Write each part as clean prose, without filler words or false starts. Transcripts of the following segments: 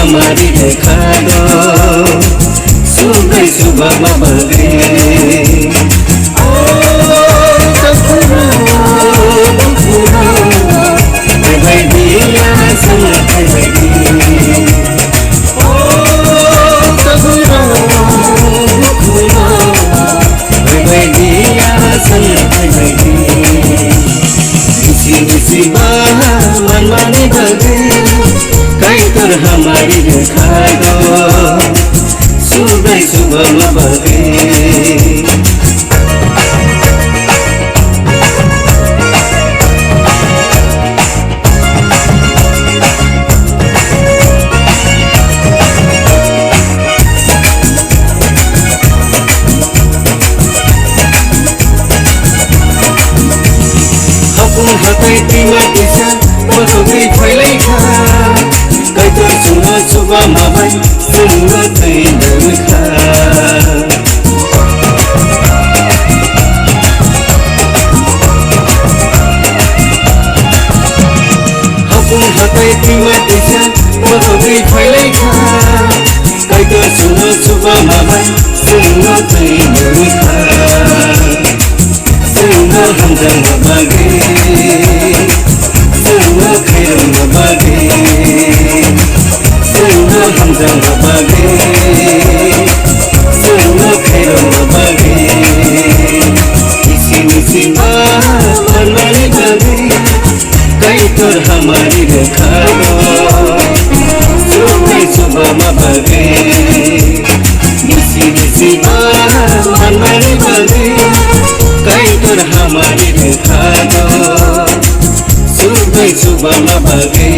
हमारी देखा दो सुबह सुबह बगे मनमानी बगे कहीं कर हमारी देखा दो सुबह सुबह बगे Bagi phai kha kai to sunga suba ma bai sunga tai du kha hakun hatai tima disa bagi phai kha kai to sunga suba ma bai sunga tai du kha sunga hamjang bagi sunga khairam bage sunga hamjang bage sunga khairam bage इसी मनमानी बगे कहीं तो हमारी देखा दो सुबह सुबह बगे इसी मनमानी बगे कहीं तो हमारी देखा दो सुबह सुबह बगे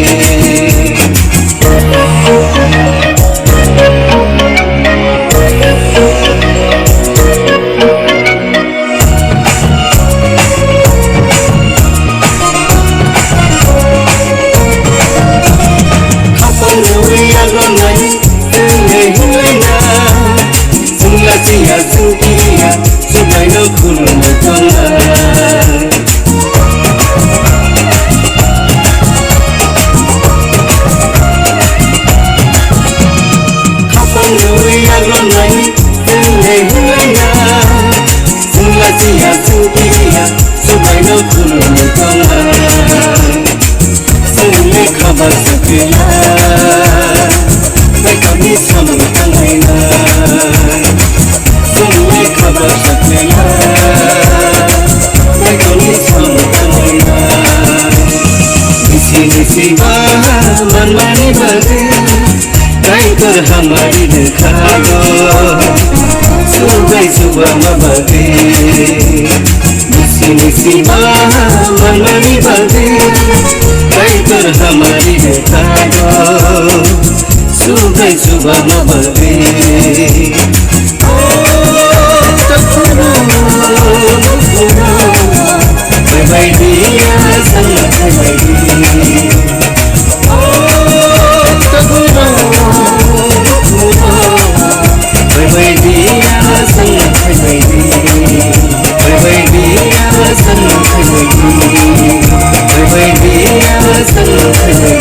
खबर सकेला मैं कभी समझ ना सुनने खबर सकेला मैं कभी समझ ना इसी मनमानी बगे कहीं कर हमारी देखा दो सुबह सुबह बगे इसी मनमानी बगे कहीं कर हमारी देखा दो सुबह सुबह बगे Bye bye, dear.